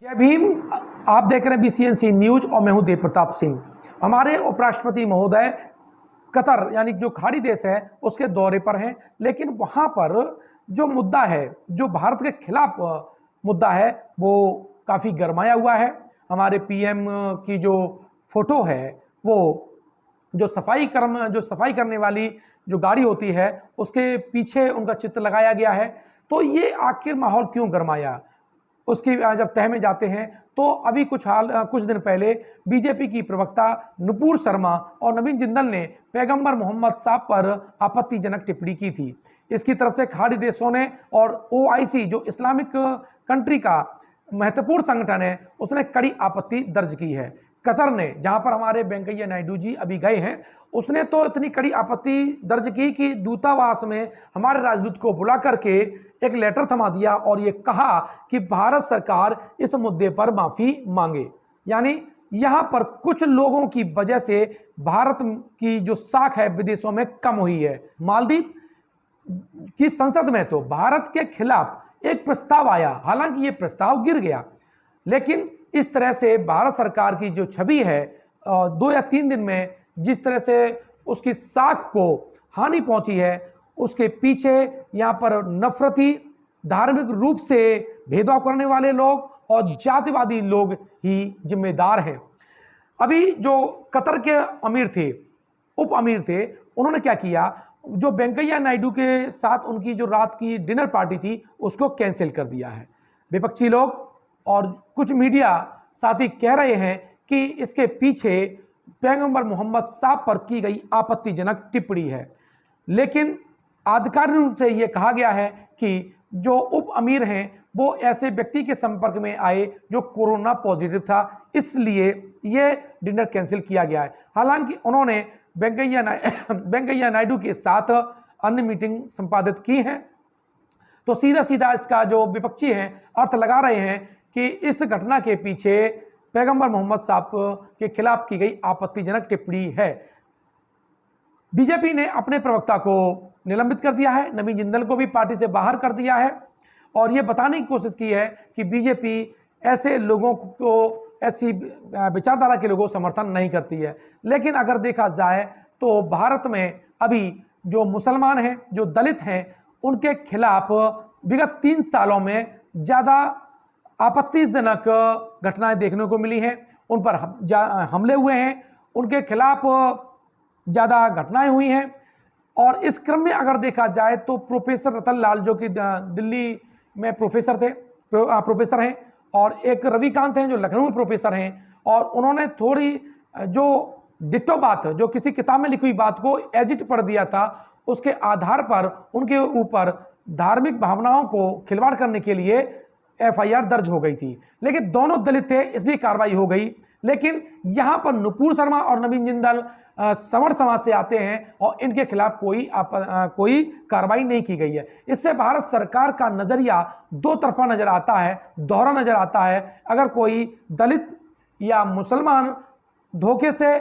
जय भीम। आप देख रहे हैं BCNC न्यूज और मैं हूं देव प्रताप सिंह। हमारे उपराष्ट्रपति महोदय कतर यानी जो खाड़ी देश है उसके दौरे पर हैं, लेकिन वहां पर जो मुद्दा है, जो भारत के खिलाफ मुद्दा है, वो काफ़ी गरमाया हुआ है। हमारे PM की जो फोटो है वो जो सफाई करने वाली जो गाड़ी होती है उसके पीछे उनका चित्र लगाया गया है। तो ये आखिर माहौल क्यों गरमाया, उसकी जब तह में जाते हैं तो अभी कुछ दिन पहले बीजेपी की प्रवक्ता नुपुर शर्मा और नवीन जिंदल ने पैगंबर मोहम्मद साहब पर आपत्तिजनक टिप्पणी की थी। इसकी तरफ से खाड़ी देशों ने और OIC जो इस्लामिक कंट्री का महत्वपूर्ण संगठन है उसने कड़ी आपत्ति दर्ज की है। कतर ने, जहां पर हमारे वेंकैया नायडू जी अभी गए हैं, उसने तो इतनी कड़ी आपत्ति दर्ज की कि दूतावास में हमारे राजदूत को बुला करके एक लेटर थमा दिया और ये कहा कि भारत सरकार इस मुद्दे पर माफी मांगे। यानी यहां पर कुछ लोगों की वजह से भारत की जो साख है विदेशों में कम हुई है। मालदीव की संसद में तो भारत के खिलाफ एक प्रस्ताव आया, हालांकि ये प्रस्ताव गिर गया, लेकिन इस तरह से भारत सरकार की जो छवि है 2 या 3 दिन में जिस तरह से उसकी साख को हानि पहुंची है, उसके पीछे यहाँ पर नफरती, धार्मिक रूप से भेदभाव करने वाले लोग और जातिवादी लोग ही जिम्मेदार हैं। अभी जो कतर के अमीर थे, उप अमीर थे, उन्होंने क्या किया, जो वेंकैया नायडू के साथ उनकी जो रात की डिनर पार्टी थी उसको कैंसिल कर दिया है। विपक्षी लोग और कुछ मीडिया साथी कह रहे हैं कि इसके पीछे पैगंबर मोहम्मद साहब पर की गई आपत्तिजनक टिप्पणी है, लेकिन आधिकारिक रूप से यह कहा गया है कि जो उप अमीर हैं वो ऐसे व्यक्ति के संपर्क में आए जो कोरोना पॉजिटिव था, इसलिए यह डिनर कैंसिल किया गया है। हालांकि उन्होंने वेंकैया नायडू के साथ अन्य मीटिंग संपादित की हैं। तो सीधा सीधा इसका जो विपक्षी हैं अर्थ लगा रहे हैं कि इस घटना के पीछे पैगंबर मोहम्मद साहब के खिलाफ की गई आपत्तिजनक टिप्पणी है। बीजेपी ने अपने प्रवक्ता को निलंबित कर दिया है, नवीन जिंदल को भी पार्टी से बाहर कर दिया है और यह बताने की कोशिश की है कि बीजेपी ऐसे लोगों को, ऐसी विचारधारा के लोगों को समर्थन नहीं करती है। लेकिन अगर देखा जाए तो भारत में अभी जो मुसलमान हैं, जो दलित हैं, उनके खिलाफ विगत 3 सालों में ज़्यादा आपत्तिजनक घटनाएं देखने को मिली हैं। उन पर हमले हुए हैं, उनके खिलाफ ज़्यादा घटनाएं हुई हैं। और इस क्रम में अगर देखा जाए तो प्रोफेसर रतन लाल जो कि दिल्ली में प्रोफेसर हैं, और एक रविकांत हैं जो लखनऊ में प्रोफेसर हैं, और उन्होंने थोड़ी जो डिट्टो बात, जो किसी किताब में लिखी हुई बात को एज इट पढ़ दिया था, उसके आधार पर उनके ऊपर धार्मिक भावनाओं को खिलवाड़ करने के लिए FIR दर्ज हो गई थी। लेकिन दोनों दलित थे इसलिए कार्रवाई हो गई। लेकिन यहां पर नुपुर शर्मा और नवीन जिंदल सवर्ण समाज से आते हैं और इनके खिलाफ कोई कार्रवाई नहीं की गई है। इससे भारत सरकार का नजरिया दो तरफा नजर आता है, दोहरा नजर आता है। अगर कोई दलित या मुसलमान धोखे से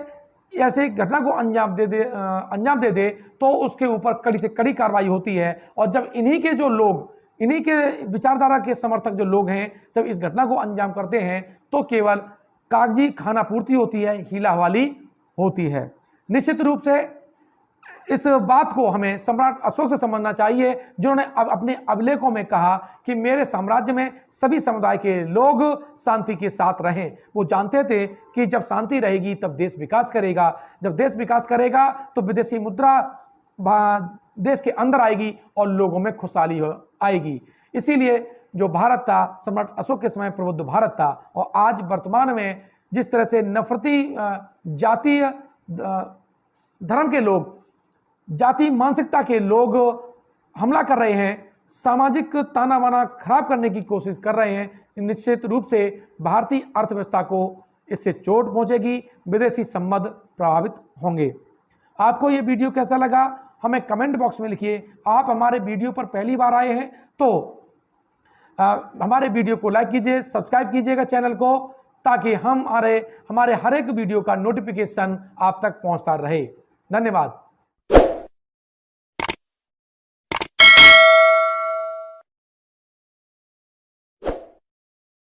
ऐसे घटना को अंजाम दे दे तो उसके ऊपर कड़ी से कड़ी कार्रवाई होती है। और जब इन्हीं के जो लोग, इन्हीं के विचारधारा के समर्थक जो लोग हैं, जब इस घटना को अंजाम करते हैं तो केवल कागजी खाना पूर्ति होती है, हीला हवाली होती है। निश्चित रूप से इस बात को हमें सम्राट अशोक से समझना चाहिए, जिन्होंने अब अपने अभिलेखों में कहा कि मेरे साम्राज्य में सभी समुदाय के लोग शांति के साथ रहें। वो जानते थे कि जब शांति रहेगी तब देश विकास करेगा, जब देश विकास करेगा तो विदेशी मुद्रा देश के अंदर आएगी और लोगों में खुशहाली आएगी। इसीलिए जो भारत था, सम्राट अशोक के समय प्रबुद्ध भारत था, और आज वर्तमान में जिस तरह से नफरती जातीय धर्म के लोग, जाति मानसिकता के लोग हमला कर रहे हैं, सामाजिक ताना बाना खराब करने की कोशिश कर रहे हैं, निश्चित रूप से भारतीय अर्थव्यवस्था को इससे चोट पहुंचेगी, विदेशी संबंध प्रभावित होंगे। आपको ये वीडियो कैसा लगा हमें कमेंट बॉक्स में लिखिए। आप हमारे वीडियो पर पहली बार आए हैं तो हमारे वीडियो को लाइक कीजिए, सब्सक्राइब कीजिएगा चैनल को, ताकि हमारे हर एक वीडियो का नोटिफिकेशन आप तक पहुंचता रहे। धन्यवाद।